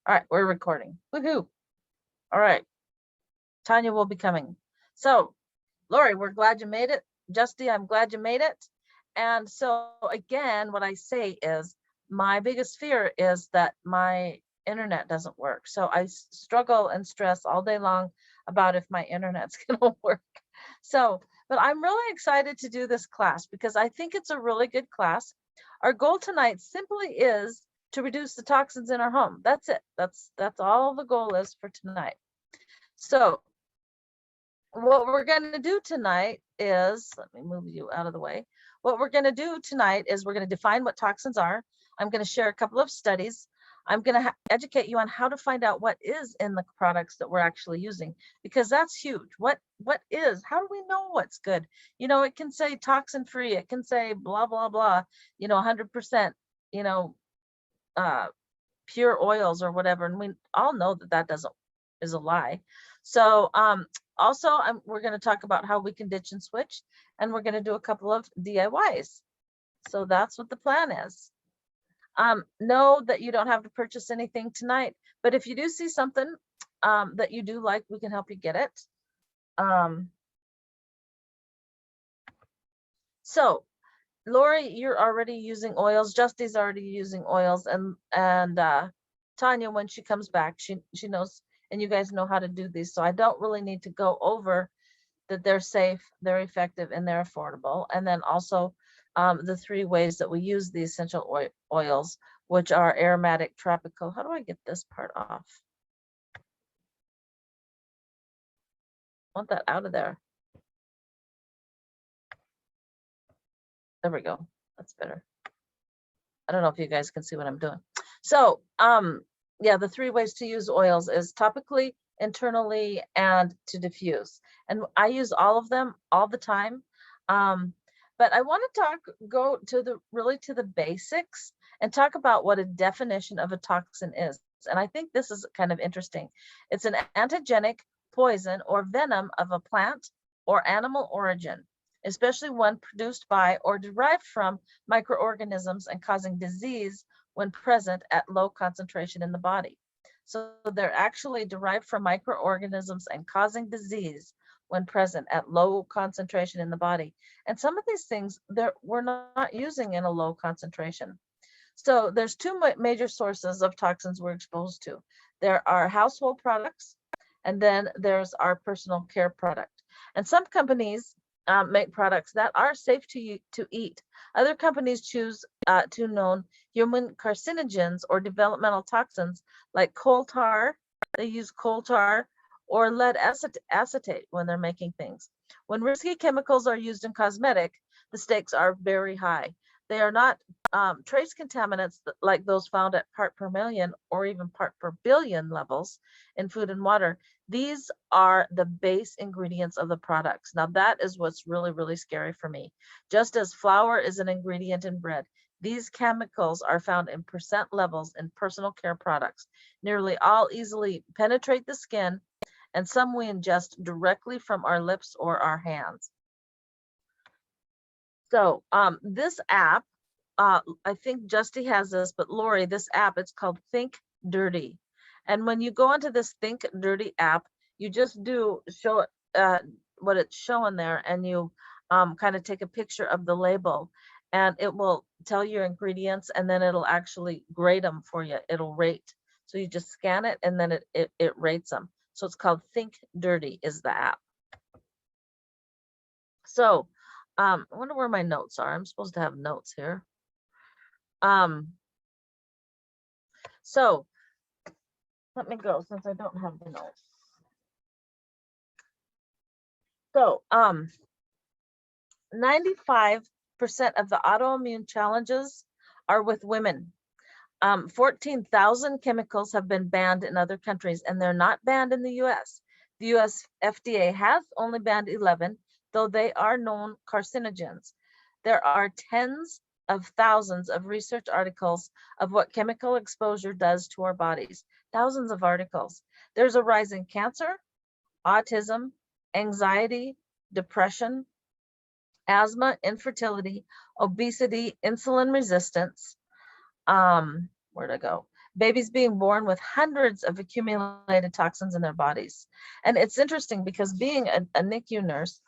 All right, we're recording. Woohoo! All right, Tanya will be coming. So, Lori, we're glad you made it. Justy, I'm glad you made it. And so again, what I say is my biggest fear is that my internet doesn't work. So I struggle and stress all day long about if my internet's gonna work. So, but I'm really excited to do this class because I think it's a really good class. Our goal tonight simply is to reduce the toxins in our home. That's it. That's all the goal is for tonight. So what we're going to do tonight is, let me move you out of the way. What we're going to do tonight is we're going to define what toxins are. I'm going to share a couple of studies. I'm going to educate you on how to find out what is in the products that we're actually using, because that's huge. What is, how do we know what's good? You know, it can say toxin free, it can say blah, blah, blah, you know, 100%, you know, pure oils or whatever. And we all know that that is a lie. So also we're going to talk about how we can ditch and switch, and we're going to do a couple of DIYs. So that's what the plan is. Know that you don't have to purchase anything tonight, but if you do see something that you do like, we can help you get it. So Lori, you're already using oils. Justy's already using oils, and Tanya, when she comes back, she knows, and you guys know how to do these. So I don't really need to go over that. They're safe, they're effective, and they're affordable. And then also the 3 ways that we use the essential oils, which are aromatic, tropical. How do I get this part off? I want that out of there. There we go. That's better. I don't know if you guys can see what I'm doing. So yeah, the 3 ways to use oils is topically, internally, and to diffuse. And I use all of them all the time. But I want to go to the basics and talk about what a definition of a toxin is. And I think this is kind of interesting. It's an antigenic poison or venom of a plant or animal origin, especially one produced by or derived from microorganisms and causing disease when present at low concentration in the body. So they're actually derived from microorganisms and causing disease when present at low concentration in the body. And some of these things we're not using in a low concentration. So there's 2 major sources of toxins we're exposed to. There are household products, and then there's our personal care product. And some companies make products that are safe to eat. Other companies choose to known human carcinogens or developmental toxins like coal tar. They use coal tar or lead acetate when they're making things. When risky chemicals are used in cosmetic, the stakes are very high. They are not trace contaminants like those found at part per million or even part per billion levels in food and water. These are the base ingredients of the products. Now that is what's really, really scary for me. Just as flour is an ingredient in bread, these chemicals are found in percent levels in personal care products. Nearly all easily penetrate the skin, and some we ingest directly from our lips or our hands. So this app, I think Justy has this, but Lori, this app, it's called Think Dirty. And when you go into this Think Dirty app, you just show it what it's showing there, and you kind of take a picture of the label, and it will tell your ingredients, and then it'll actually grade them for you. It'll rate. So you just scan it, and then it rates them. So it's called Think Dirty is the app. So I wonder where my notes are. I'm supposed to have notes here. So let me go since I don't have the notes. So 95% of the autoimmune challenges are with women. 14,000 chemicals have been banned in other countries, and they're not banned in the US. The US FDA has only banned 11, though they are known carcinogens. There are tens of thousands of research articles of what chemical exposure does to our bodies. Thousands of articles. There's a rise in cancer, autism, anxiety, depression, asthma, infertility, obesity, insulin resistance, where'd I go? babies being born with hundreds of accumulated toxins in their bodies. And it's interesting because being a NICU nurse,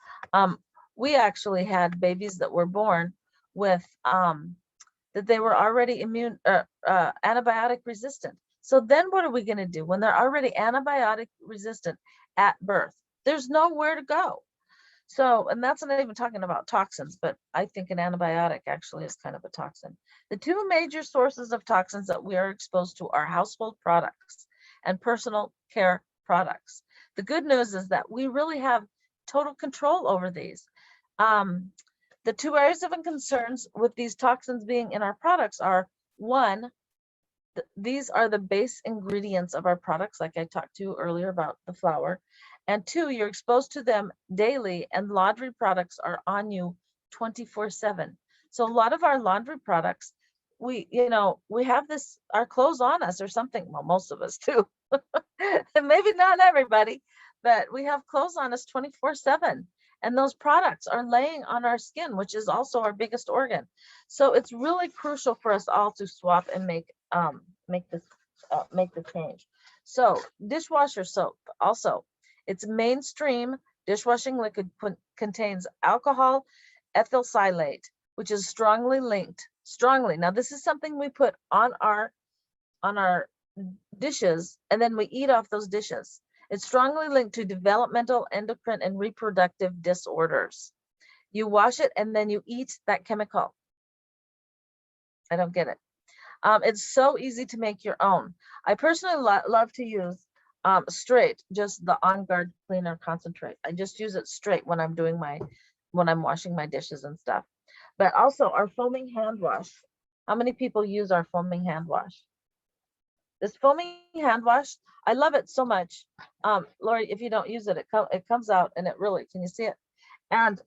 we actually had babies that were born with that they were already antibiotic resistant. So then what are we going to do when they're already antibiotic resistant at birth? There's nowhere to go. So, and that's not even talking about toxins, but I think an antibiotic actually is kind of a toxin. The two major sources of toxins that we are exposed to are household products and personal care products. The good news is that we really have total control over these. The two areas of concerns with these toxins being in our products are, one, these are the base ingredients of our products, like I talked to you earlier about the flour. And two, you're exposed to them daily, and laundry products are on you 24/7. So a lot of our laundry products, we have this, our clothes on us or something. Well, most of us too. And maybe not everybody, but we have clothes on us 24/7. And those products are laying on our skin, which is also our biggest organ. So it's really crucial for us all to swap and make the change. So dishwasher soap also, its mainstream dishwashing liquid contains alcohol ethyl silate, which is strongly linked. Now this is something we put on our dishes, and then we eat off those dishes. It's strongly linked to developmental, endocrine, and reproductive disorders. You wash it and then you eat that chemical. I don't get it. It's so easy to make your own. I personally love to use straight, just the On Guard cleaner concentrate. I just use it straight when I'm washing my dishes and stuff. But also our foaming hand wash. How many people use our foaming hand wash? This foaming hand wash, I love it so much. Lori, if you don't use it, it comes out and it really, can you see it? And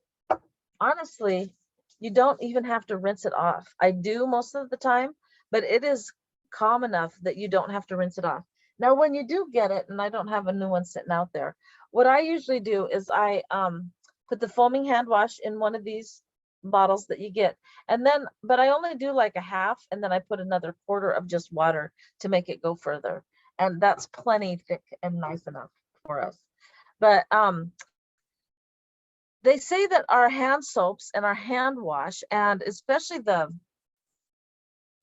honestly, you don't even have to rinse it off. I do most of the time, but it is calm enough that you don't have to rinse it off. Now, when you do get it, and I don't have a new one sitting out there, what I usually do is I put the foaming hand wash in one of these bottles that you get, and then, but I only do like a half, and then I put another quarter of just water to make it go further, and that's plenty thick and nice enough for us. But they say that our hand soaps and our hand wash, and especially the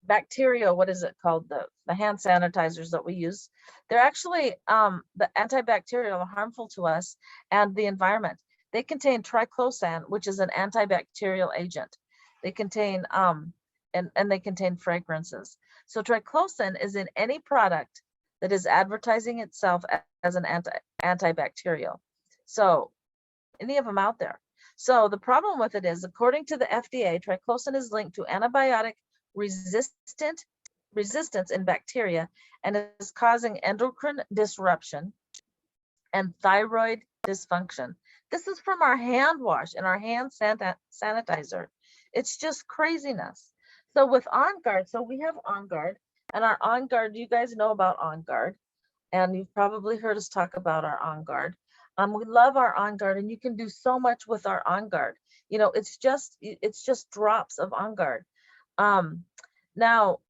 bacterial, what is it called, the hand sanitizers that we use, they're actually the antibacterial, harmful to us and the environment. They contain triclosan, which is an antibacterial agent. They contain and they contain fragrances. So triclosan is in any product that is advertising itself as an antibacterial. So any of them out there. So the problem with it is, according to the FDA, triclosan is linked to antibiotic resistance in bacteria and is causing endocrine disruption and thyroid dysfunction. This is from our hand wash and our hand sanitizer. It's just craziness. So with On Guard, so we have On Guard, and our On Guard, you guys know about On Guard, and you've probably heard us talk about our On Guard. We love our On Guard, and you can do so much with our On Guard. You know, it's just drops of On Guard. Now,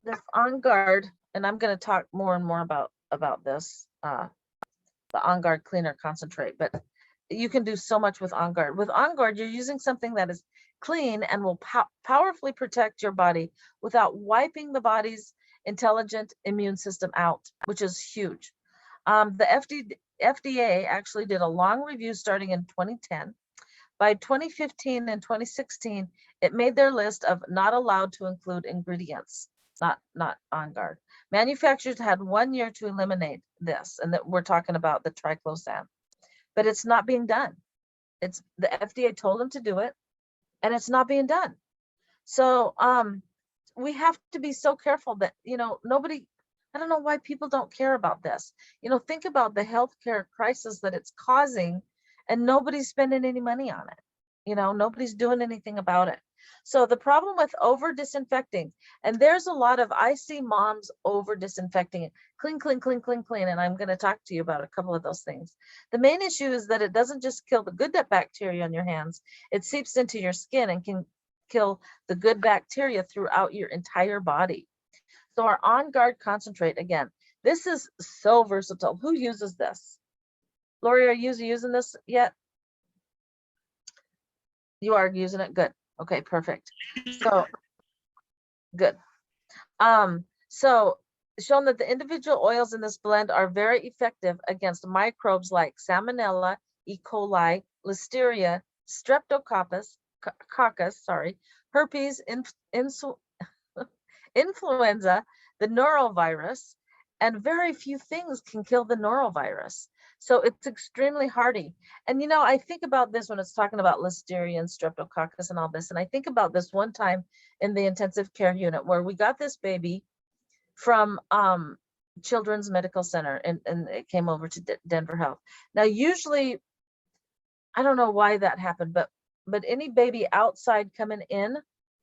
this On Guard, and I'm going to talk more and more about this, the On Guard cleaner concentrate, but you can do so much with On Guard. With On Guard, you're using something that is clean and will powerfully protect your body without wiping the body's intelligent immune system out, which is huge. The FDA actually did a long review starting in 2010. By 2015 and 2016, it made their list of not allowed to include ingredients, not On Guard. Manufacturers had 1 year to eliminate this, and that we're talking about the triclosan, but it's not being done. It's the FDA told them to do it, and it's not being done. So we have to be so careful that, you know, nobody, I don't know why people don't care about this. You know, think about the healthcare crisis that it's causing, and nobody's spending any money on it. You know, nobody's doing anything about it. So the problem with over disinfecting, and there's a lot of, I see moms over disinfecting it, clean, clean, clean, clean, clean. And I'm going to talk to you about a couple of those things. The main issue is that it doesn't just kill the good bacteria on your hands, it seeps into your skin and can kill the good bacteria throughout your entire body. So our On Guard concentrate, again, this is so versatile. Who uses this? Lori, are you using this yet? You are using it? Good. Okay, perfect. So good. So shown that the individual oils in this blend are very effective against microbes like Salmonella, E. coli, Listeria, Streptococcus, herpes, influenza, the norovirus, and very few things can kill the norovirus. So it's extremely hardy. And you know, I think about this when it's talking about Listeria and Streptococcus and all this. And I think about this one time in the intensive care unit where we got this baby from Children's Medical Center, and it came over to Denver Health. Now, usually, I don't know why that happened, but any baby outside coming in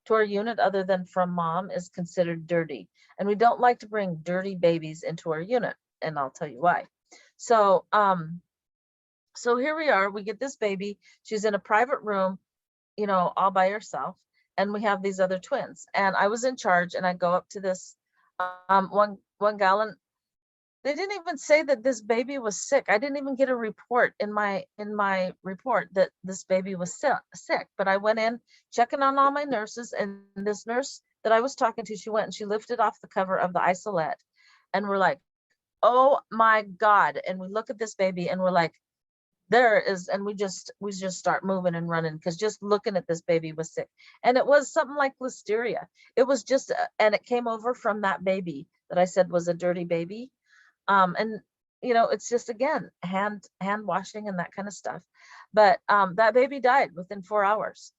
to our unit other than from mom is considered dirty. And we don't like to bring dirty babies into our unit, and I'll tell you why. So, so here we are, we get this baby, she's in a private room, you know, all by herself, and we have these other twins. And I was in charge, and I go up to this one gal, and they didn't even say that this baby was sick. I didn't even get a report in my report that this baby was sick. But I went in checking on all my nurses, and this nurse that I was talking to, she went and she lifted off the cover of the isolette, and we're like, oh my God. And we look at this baby and we're like, there is, and we just start moving and running, because just looking at this baby was sick. And it was something like Listeria. It was just, and it came over from that baby that I said was a dirty baby. And you know, it's just, again, hand washing and that kind of stuff. But that baby died within 4 hours.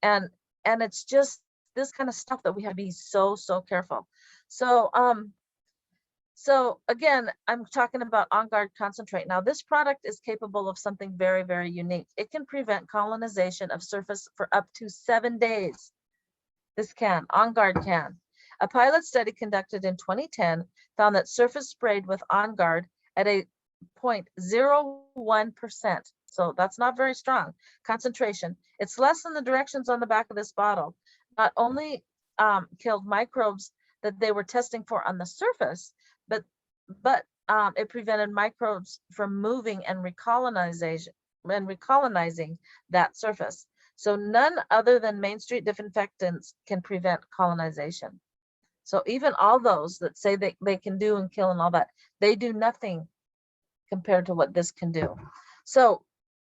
And it's just this kind of stuff that we have to be so careful. So again, I'm talking about On Guard concentrate. Now, this product is capable of something very unique. It can prevent colonization of surface for up to 7 days. This can, On Guard can. A pilot study conducted in 2010 found that surface sprayed with On Guard at a 0.01%, so that's not very strong, concentration. It's less than the directions on the back of this bottle. Not only killed microbes that they were testing for on the surface, but it prevented microbes from moving and recolonizing that surface. So none other than Main Street disinfectants can prevent colonization. So even all those that say they can do and kill and all that, they do nothing compared to what this can do. So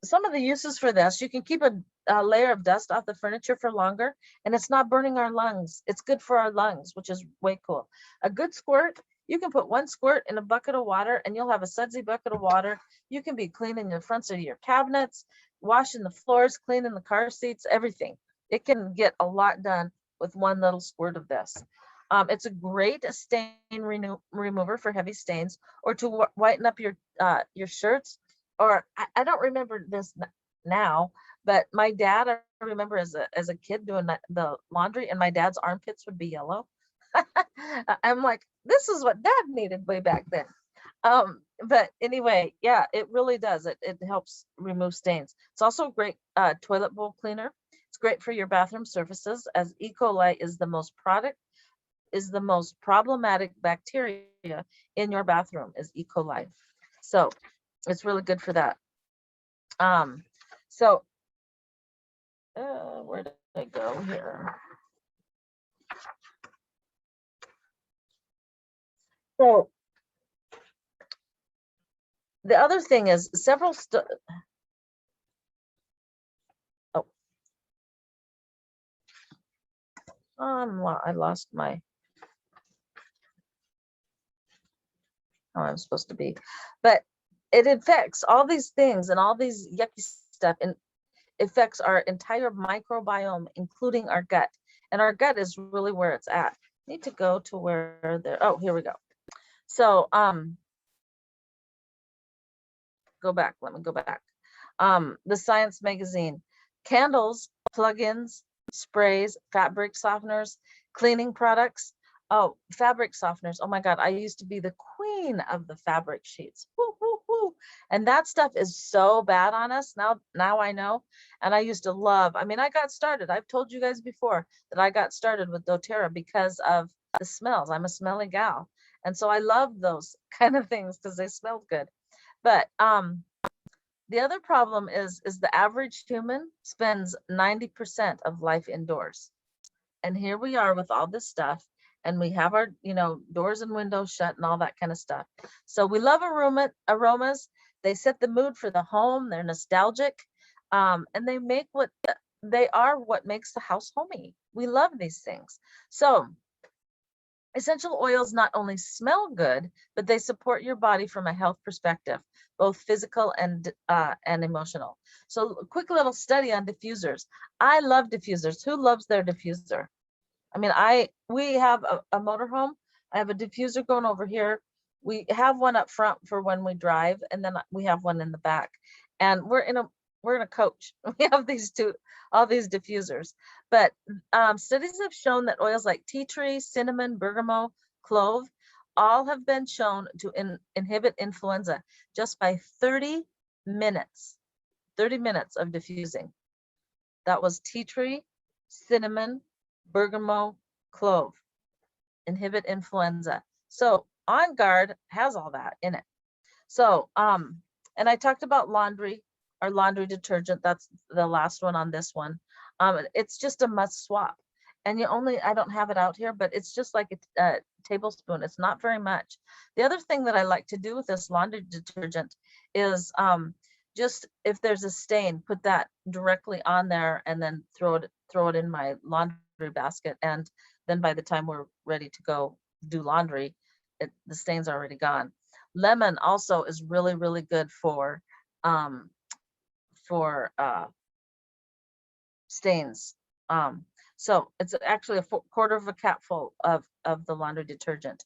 some of the uses for this, you can keep a layer of dust off the furniture for longer, and it's not burning our lungs. It's good for our lungs, which is way cool. A good squirt, you can put 1 squirt in a bucket of water and you'll have a sudsy bucket of water. You can be cleaning the fronts of your cabinets, washing the floors, cleaning the car seats, everything. It can get a lot done with 1 little squirt of this. It's a great stain remover for heavy stains, or to whiten up your shirts. Or I don't remember this now, but my dad, I remember as a kid doing the laundry, and my dad's armpits would be yellow. I'm like, this is what dad needed way back then. But anyway, yeah, it really does. It helps remove stains. It's also a great toilet bowl cleaner. It's great for your bathroom surfaces, as E. coli is the most problematic bacteria in your bathroom is E. coli. So it's really good for that. So where did I go here? So the other thing is I lost my, how I'm supposed to be, but it infects all these things, and all these yucky stuff, and affects our entire microbiome, including our gut. And our gut is really where it's at. I need to go to where there, oh, here we go. So go back, let me go back. The Science magazine, candles, plugins, sprays, fabric softeners, cleaning products. Oh, fabric softeners. Oh my God, I used to be the queen of the fabric sheets. Woo, woo, woo. And that stuff is so bad on us. Now I know. And I used to love, I mean, I got started. I've told you guys before that I got started with doTERRA because of the smells. I'm a smelly gal. And so I love those kind of things because they smell good. But the other problem is the average human spends 90% of life indoors. And here we are with all this stuff, and we have our, doors and windows shut and all that kind of stuff. So we love aromas. They set the mood for the home. They're nostalgic, and they are what makes the house homey. We love these things. So essential oils not only smell good, but they support your body from a health perspective, both physical and emotional. So a quick little study on diffusers. I love diffusers. Who loves their diffuser? I mean, we have a motorhome. I have a diffuser going over here. We have one up front for when we drive, and then we have one in the back. And we're in a coach. We have all these diffusers. But studies have shown that oils like tea tree, cinnamon, bergamot, clove, all have been shown to inhibit influenza just by 30 minutes. 30 minutes of diffusing. That was tea tree, cinnamon, bergamot, clove, inhibit influenza. So On Guard has all that in it. So, and I talked about laundry, our laundry detergent. That's the last one on this one. It's just a must swap. And I don't have it out here, but it's just like a tablespoon. It's not very much. The other thing that I like to do with this laundry detergent is just if there's a stain, put that directly on there and then throw it in my laundry basket. And then by the time we're ready to go do laundry, the stain's already gone. Lemon also is really, really good for stains. So it's actually a quarter of a capful of the laundry detergent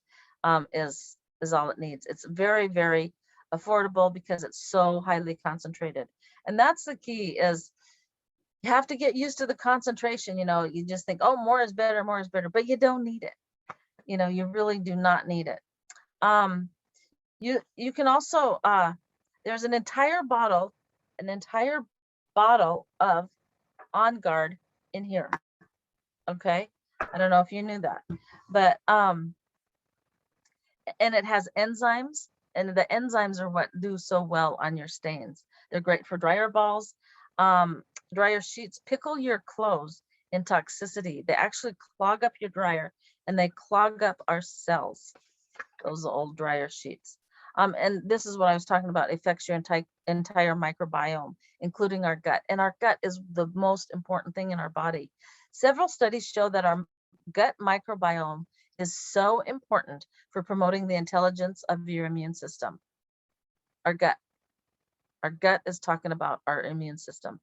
is all it needs. It's very, very affordable because it's so highly concentrated. And that's the key, is you have to get used to the concentration. You just think, oh, more is better, but you don't need it. You really do not need it. You can also, there's an entire bottle of On Guard in here. Okay. I don't know if you knew that, but, and it has enzymes, and the enzymes are what do so well on your stains. They're great for dryer balls, dryer sheets. Pickle your clothes in toxicity. They actually clog up your dryer, and they clog up our cells, those old dryer sheets. And this is what I was talking about, affects your entire microbiome, including our gut. And our gut is the most important thing in our body. Several studies show that our gut microbiome is so important for promoting the intelligence of your immune system. Our gut is talking about our immune system.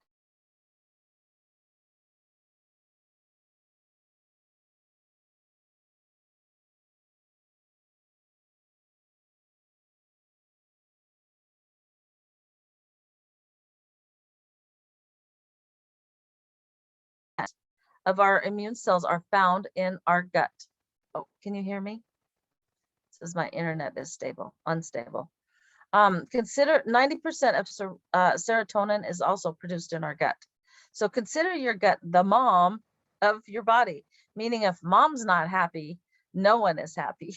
Of our immune cells are found in our gut. Oh, can you hear me? It says my internet is unstable. Consider 90% of serotonin is also produced in our gut. So consider your gut the mom of your body, meaning if mom's not happy, no one is happy.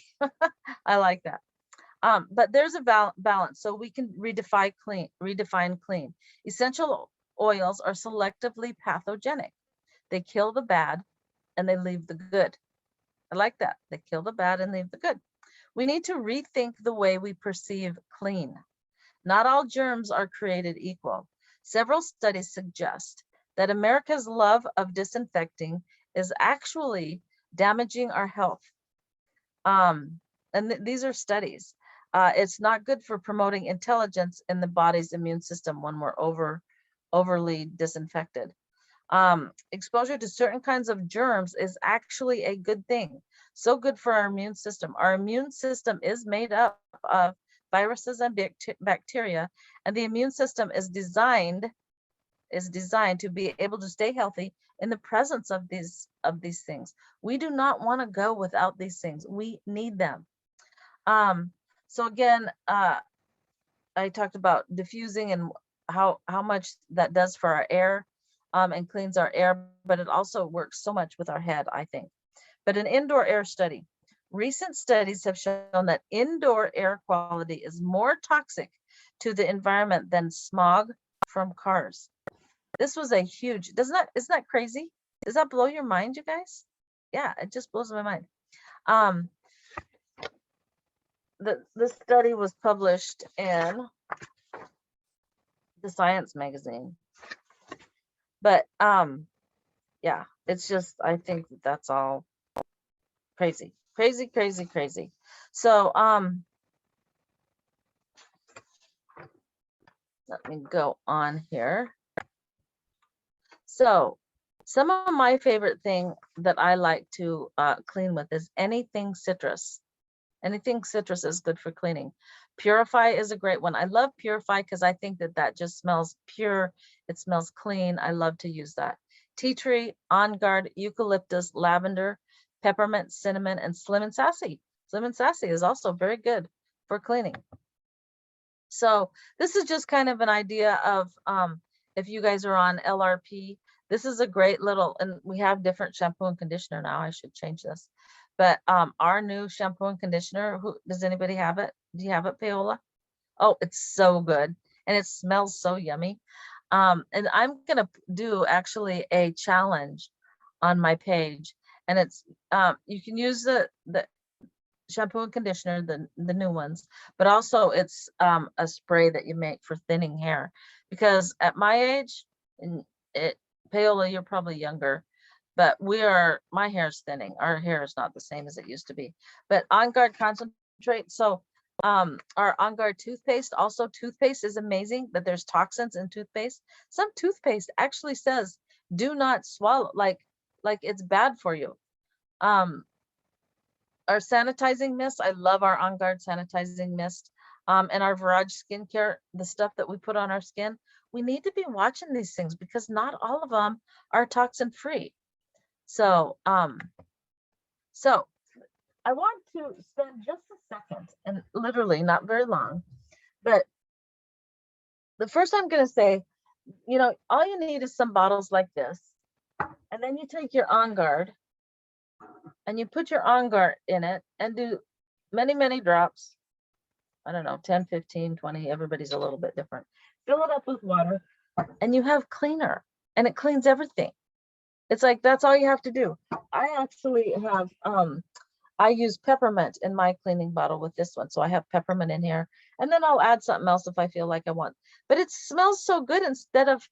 I like that. But there's a balance, so we can redefine clean. Essential oils are selectively pathogenic. They kill the bad and they leave the good. I like that. They kill the bad and leave the good. We need to rethink the way we perceive clean. Not all germs are created equal. Several studies suggest that America's love of disinfecting is actually damaging our health. And these are studies. It's not good for promoting intelligence in the body's immune system when we're overly disinfected. Exposure to certain kinds of germs is actually a good thing. So good for our immune system. Our immune system is made up of viruses and bacteria, and the immune system is designed to be able to stay healthy in the presence of these things. We do not want to go without these things. We need them. So again, I talked about diffusing and how much that does for our air. And cleans our air, but it also works so much with our head, I think. But an indoor air study. recent studies have shown that indoor air quality is more toxic to the environment than smog from cars. This was a huge, isn't that crazy? Does that blow your mind, you guys? Yeah, it just blows my mind. The study was published in the Science magazine. But yeah, it's just, I think that's all crazy, crazy, crazy, crazy. So let me go on here. So some of my favorite thing that I like to clean with is anything citrus. Anything citrus is good for cleaning. Purify is a great one. I love Purify because I think that just smells pure. It smells clean. I love to use that. Tea tree, On Guard, eucalyptus, lavender, peppermint, cinnamon, and Slim and Sassy. Slim and Sassy is also very good for cleaning. So this is just kind of an idea of if you guys are on LRP, this is a great little, and we have different shampoo and conditioner now. I should change this. But our new shampoo and conditioner, does anybody have it? Do you have it, Paola? Oh, it's so good. And it smells so yummy. And I'm going to do actually a challenge on my page. And it's, you can use the shampoo and conditioner, the new ones, but also it's a spray that you make for thinning hair. Because at my age, and Paola, you're probably younger, but my hair's thinning. Our hair is not the same as it used to be. But On Guard concentrate. So our On Guard toothpaste, also toothpaste is amazing, but there's toxins in toothpaste. Some toothpaste actually says do not swallow, like it's bad for you. Our sanitizing mist, I love our On Guard sanitizing mist. And our Virage skincare, the stuff that we put on our skin, we need to be watching these things because not all of them are toxin free. So, so I want to spend just a second, and literally not very long, but the first I'm going to say, you know, all you need is some bottles like this, and then you take your On Guard and you put your On Guard in it and do many, many drops. I don't know, 10, 15, 20, everybody's a little bit different. Fill it up with water and you have cleaner, and it cleans everything. It's like, that's all you have to do. I actually have, I use peppermint in my cleaning bottle with this one. So I have peppermint in here, and then I'll add something else if I feel like I want, but it smells so good. Instead of,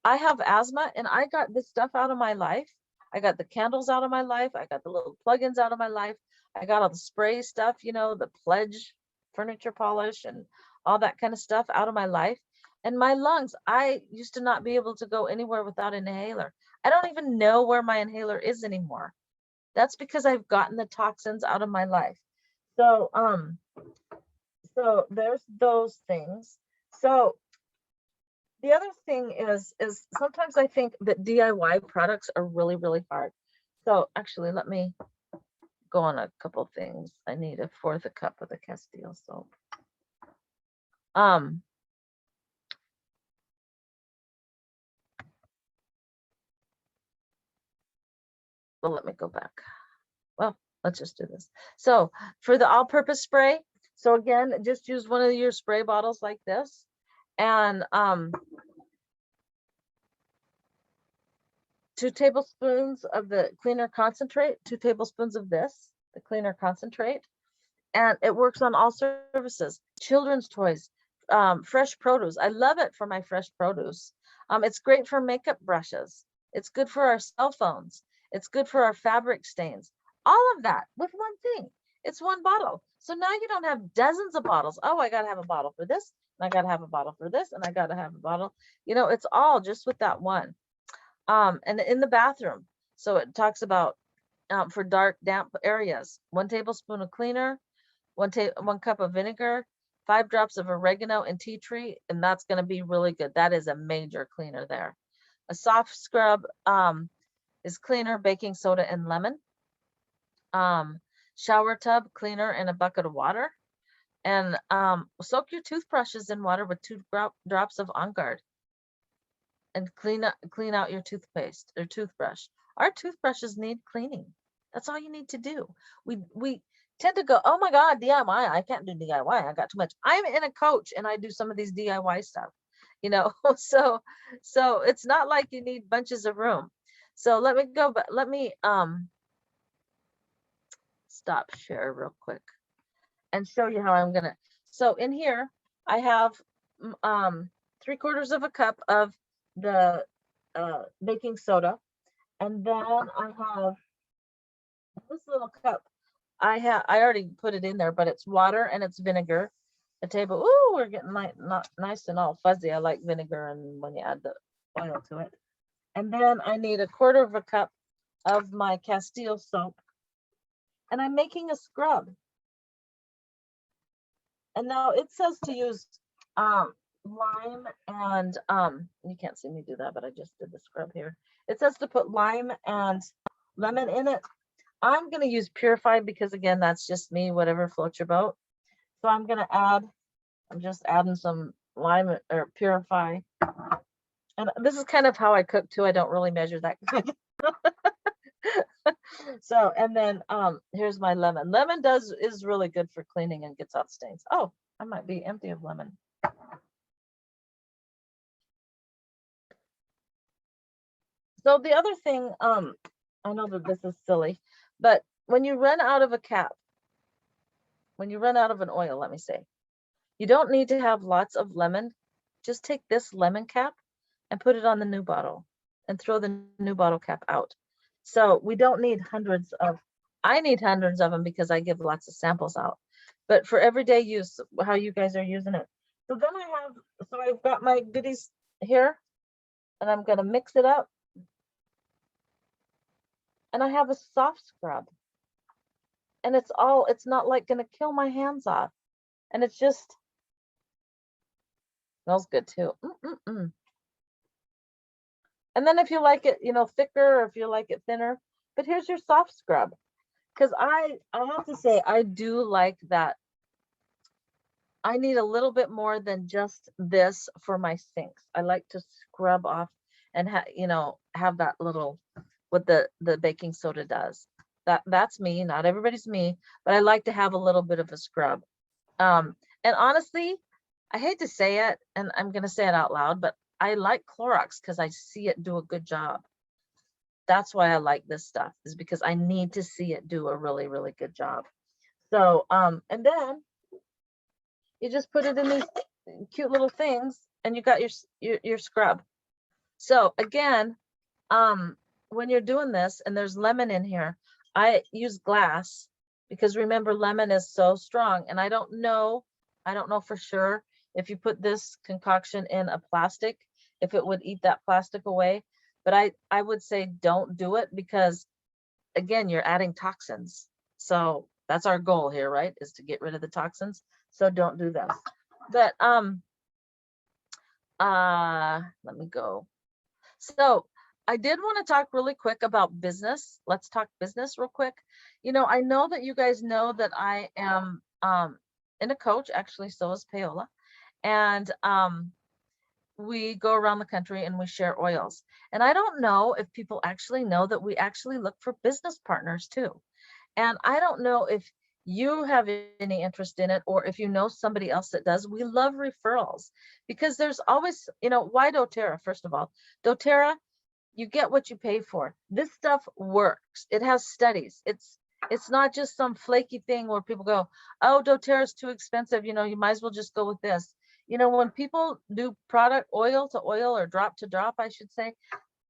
I have asthma and I got this stuff out of my life. I got the candles out of my life. I got the little plugins out of my life. I got all the spray stuff, you know, the Pledge furniture polish and all that kind of stuff out of my life. And my lungs, I used to not be able to go anywhere without an inhaler. I don't even know where my inhaler is anymore. That's because I've gotten the toxins out of my life. So, so there's those things. So the other thing is sometimes I think that DIY products are really, really hard. So actually, let me go on a couple of things. I need a fourth a cup of the Castile soap. Well, let me go back. Well, let's just do this. So for the all-purpose spray, so again, just use one of your spray bottles like this, and 2 tablespoons of the cleaner concentrate, 2 tablespoons of this, the cleaner concentrate, and it works on all surfaces. Children's toys, fresh produce. I love it for my fresh produce. It's great for makeup brushes. It's good for our cell phones. It's good for our fabric stains. All of that with one thing. It's one bottle. So now you don't have dozens of bottles. Oh, I got to have a bottle for this, and I got to have a bottle for this, and I got to have a bottle. You know, it's all just with that one. And in the bathroom. So it talks about for dark, damp areas, 1 tablespoon of cleaner, 1 cup of vinegar, 5 drops of oregano and tea tree, and that's going to be really good. That is a major cleaner there. A soft scrub is cleaner, baking soda, and lemon. Shower tub cleaner in a bucket of water, and soak your toothbrushes in water with 2 drops of On Guard, and clean out your toothpaste or toothbrush. Our toothbrushes need cleaning. That's all you need to do. We tend to go, oh my God, DIY, I can't do DIY. I got too much. I'm in a coach and I do some of these DIY stuff, you know, so it's not like you need bunches of room. So let me go, but let me stop share real quick and show you how I'm gonna. So in here, I have 3/4 of a cup of the baking soda, and then I have this little cup. I already put it in there, but it's water and it's vinegar. A table. Ooh, we're getting not nice and all fuzzy. I like vinegar, and when you add the oil to it. And then I need 1/4 of a cup of my Castile soap, and I'm making a scrub. And now it says to use lime and you can't see me do that, but I just did the scrub here. It says to put lime and lemon in it. I'm going to use purified because again, that's just me, whatever floats your boat. So I'm just adding some lime or purify. And this is kind of how I cook too. I don't really measure that good. So, and then here's my lemon. Lemon is really good for cleaning and gets out stains. Oh, I might be empty of lemon. So the other thing, I know that this is silly, but when you run out of a cap, when you run out of an oil, let me say, you don't need to have lots of lemon. Just take this lemon cap and put it on the new bottle and throw the new bottle cap out. So we don't need hundreds of, I need hundreds of them because I give lots of samples out. But for everyday use, how you guys are using it. So then I've got my goodies here and I'm gonna mix it up. And I have a soft scrub. And it's not like gonna kill my hands off. And it's just, smells good too. And then if you like it, you know, thicker or if you like it thinner, but here's your soft scrub. Because I have to say, I do like that. I need a little bit more than just this for my sinks. I like to scrub off and have that little, what the baking soda does. That's me, not everybody's me, but I like to have a little bit of a scrub. And honestly, I hate to say it, and I'm gonna say it out loud, but I like Clorox because I see it do a good job. That's why I like this stuff, is because I need to see it do a really, really good job. So, and then you just put it in these cute little things and you got your scrub. So again, when you're doing this and there's lemon in here, I use glass because remember, lemon is so strong, and I don't know for sure if you put this concoction in a plastic, if it would eat that plastic away. But I would say don't do it because again, you're adding toxins. So that's our goal here, right? Is to get rid of the toxins. So don't do this. But let me go. So I did want to talk really quick about business. Let's talk business real quick. You know, I know that you guys know that I am in a coach, actually, so is Paola. And we go around the country and we share oils. And I don't know if people actually know that we actually look for business partners too. And I don't know if you have any interest in it or if you know somebody else that does. We love referrals because there's always, you know, why doTERRA? First of all, doTERRA, you get what you pay for. This stuff works. It has studies. It's not just some flaky thing where people go, oh, doTERRA is too expensive. You know, you might as well just go with this. You know, when people do product oil to oil or drop to drop, I should say,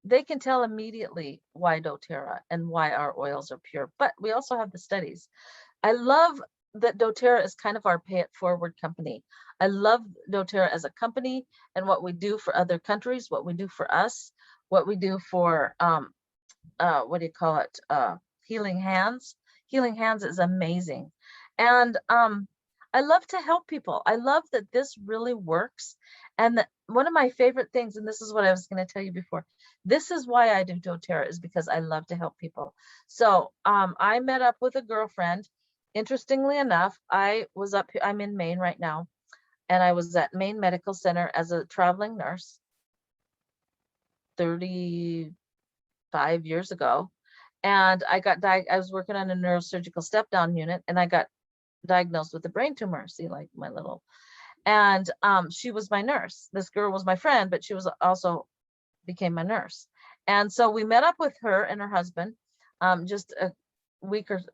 they can tell immediately why doTERRA and why our oils are pure. But we also have the studies. I love that doTERRA is kind of our pay it forward company. I love doTERRA as a company and what we do for other countries, what we do for us, what we do for, what do you call it? Healing Hands. Healing Hands is amazing. And I love to help people. I love that this really works. And one of my favorite things, and this is what I was going to tell you before, this is why I do doTERRA, is because I love to help people. So I met up with a girlfriend. Interestingly enough, I'm in Maine right now, and I was at Maine Medical Center as a traveling nurse 35 years ago. And I was working on a neurosurgical step down unit, and I got diagnosed with a brain tumor. See, like my little, and she was my nurse. This girl was my friend, but she was also became my nurse. And so we met up with her and her husband just a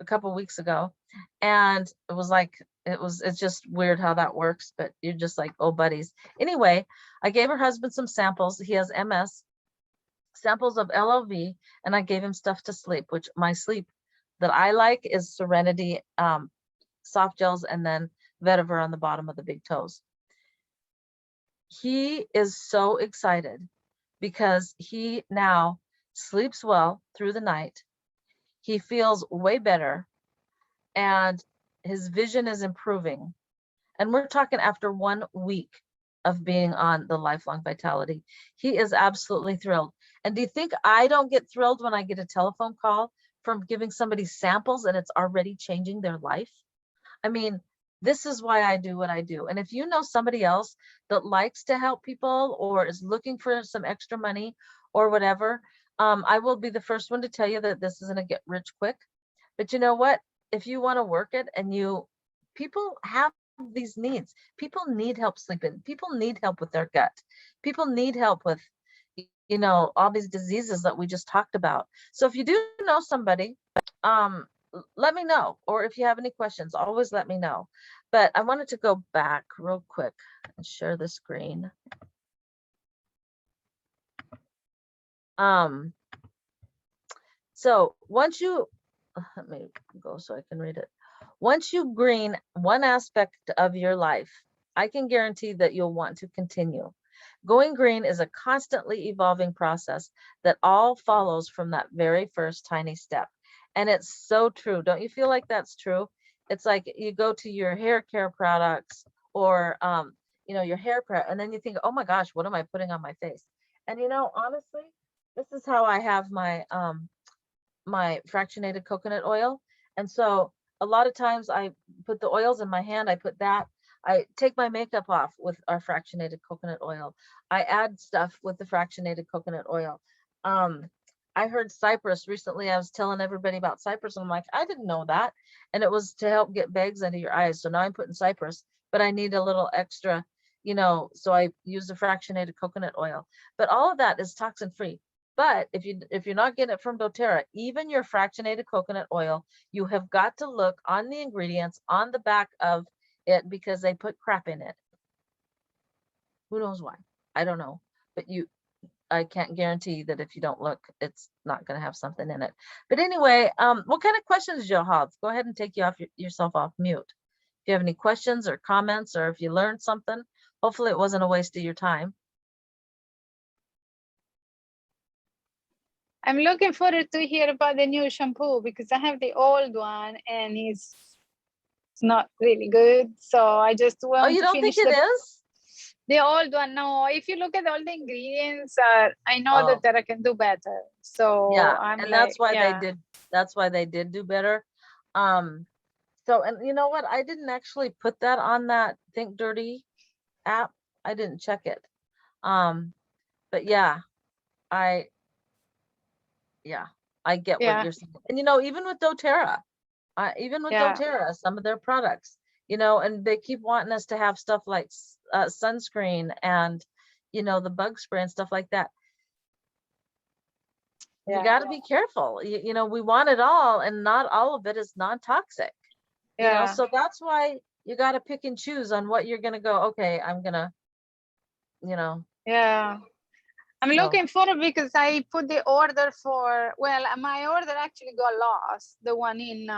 couple weeks ago. And it was like, it's just weird how that works, but you're just like, oh, buddies. Anyway, I gave her husband some samples. He has MS, samples of LLV, and I gave him stuff to sleep, which my sleep that I like is Serenity soft gels, and then vetiver on the bottom of the big toes. He is so excited because he now sleeps well through the night. He feels way better, and his vision is improving. And we're talking after 1 week of being on the Lifelong Vitality. He is absolutely thrilled. And do you think I don't get thrilled when I get a telephone call from giving somebody samples and it's already changing their life? I mean, this is why I do what I do. And if you know somebody else that likes to help people or is looking for some extra money or whatever, I will be the first one to tell you that this isn't a get rich quick. But you know what? If you want to work it, and people have these needs. People need help sleeping. People need help with their gut. People need help with, all these diseases that we just talked about. So if you do know somebody, let me know. Or if you have any questions, always let me know. But I wanted to go back real quick and share the screen. So once you, let me go so I can read it. Once you green one aspect of your life, I can guarantee that you'll want to continue. Going green is a constantly evolving process that all follows from that very first tiny step. And it's so true. Don't you feel like that's true? It's like you go to your hair care products or, your hair prep, and then you think, oh my gosh, what am I putting on my face? And honestly, this is how I have my my fractionated coconut oil. And so a lot of times I put the oils in my hand, I put that, I take my makeup off with our fractionated coconut oil. I add stuff with the fractionated coconut oil. I heard cypress recently. I was telling everybody about cypress, and I'm like, I didn't know that. And it was to help get bags under your eyes. So now I'm putting cypress, but I need a little extra, so I use the fractionated coconut oil. But all of that is toxin free. But if you're not getting it from doTERRA, even your fractionated coconut oil, you have got to look on the ingredients on the back of it, because they put crap in it. Who knows why? I don't know. But I can't guarantee that if you don't look, it's not going to have something in it. But anyway, what kind of questions do you have? Go ahead and take yourself off mute. If you have any questions or comments, or if you learned something, hopefully it wasn't a waste of your time. I'm looking forward to hear about the new shampoo, because I have the old one and it's not really good. So I just want you to don't finish think it is? The old one. No, if you look at all the ingredients, I know Oh. that Tara can do better. So yeah, I'm and like, that's why yeah. that's why they did do better. So, and you know what? I didn't actually put that on that Think Dirty app. I didn't check it. But yeah, I get what you're saying. And even with doTERRA, some of their products, and they keep wanting us to have stuff like sunscreen and the bug spray and stuff like that. You got to be careful. We want it all, and not all of it is non-toxic. So that's why you got to pick and choose on what you're gonna go. Okay, I'm gonna, Yeah. I'm looking forward, because I put the order for, well, my order actually got lost. The one in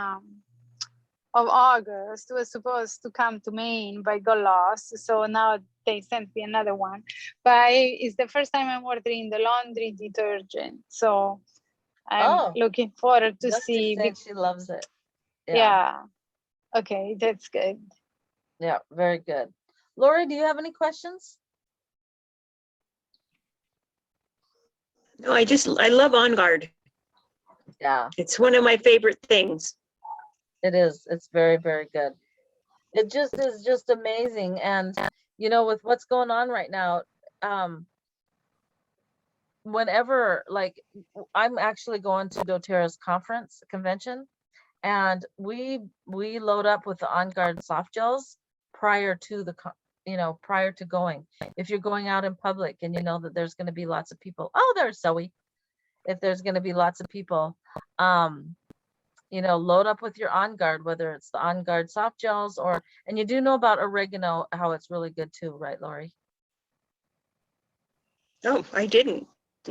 of August was supposed to come to Maine, but got lost. So now they sent me another one. But it's the first time I'm ordering the laundry detergent. So I'm looking forward to see. She loves it. Yeah. Okay, that's good. Yeah, very good. Lori, do you have any questions? No, I love On Guard. Yeah. It's one of my favorite things. It is. It's very, very good. It just is just amazing. And, with what's going on right now, whenever, like, I'm actually going to doTERRA's convention, and we load up with the On Guard soft gels prior to the prior to going. If you're going out in public and you know that there's going to be lots of people, oh, there's Zoe. If there's going to be lots of people, load up with your On Guard, whether it's the On Guard soft gels and you do know about oregano, how it's really good too, right, Lori? No, I didn't.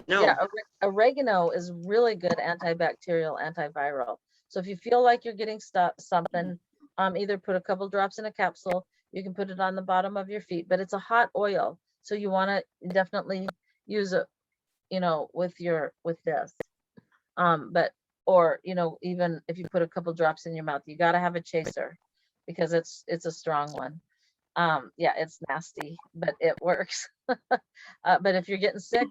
No. Yeah, oregano is really good antibacterial, antiviral. So if you feel like you're getting something, either put a couple drops in a capsule. You can put it on the bottom of your feet, but it's a hot oil, so you want to definitely use it, with this. Or even if you put a couple drops in your mouth, you got to have a chaser because it's a strong one. Yeah, it's nasty, but it works. But if you're getting sick,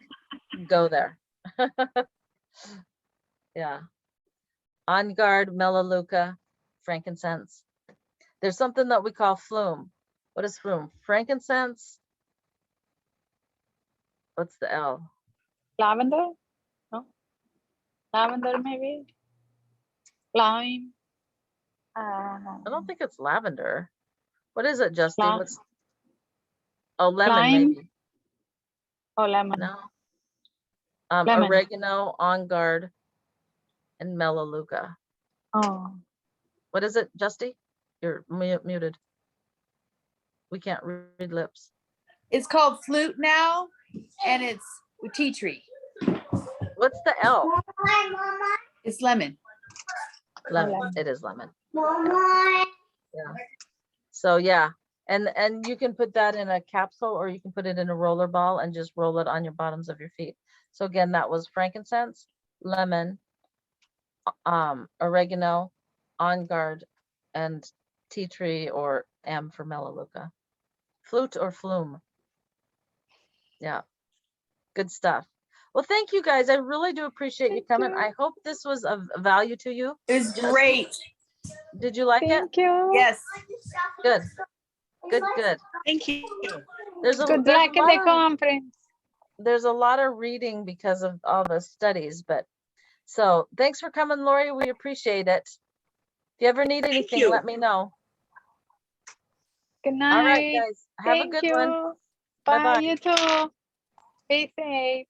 go there. Yeah. On Guard, Melaleuca, frankincense. There's something that we call flume. What is flume? Frankincense. What's the L? Lavender? No? Lavender maybe? Lime? I don't think it's lavender. What is it, Justin? Lime. What's lemon Lime? maybe? Oh, lemon. No. Lemon. Oregano, On Guard, and Melaleuca. Oh. What is it, Justy? You're muted. We can't read lips. It's called flute now, and it's with tea tree. What's the L? It's lemon. Lemon. It is lemon. Yeah. So yeah, and you can put that in a capsule or you can put it in a roller ball and just roll it on your bottoms of your feet. So again, that was frankincense, lemon, oregano, On Guard, and tea tree, or M for Melaleuca. Flute or flume. Yeah, good stuff. Well, thank you guys. I really do appreciate you coming. I hope this was of value to you. It was great. Did you like it? Thank you. Yes. Good. Good, good. Thank you. There's a Good there's a luck in lot the of- conference. There's a lot of reading because of all the studies, but so thanks for coming, Lori. We appreciate it. If you ever need anything, you. let me know. Good night. All right, guys. Have Thank a good you. one. Bye. Bye-bye. You too. Be safe.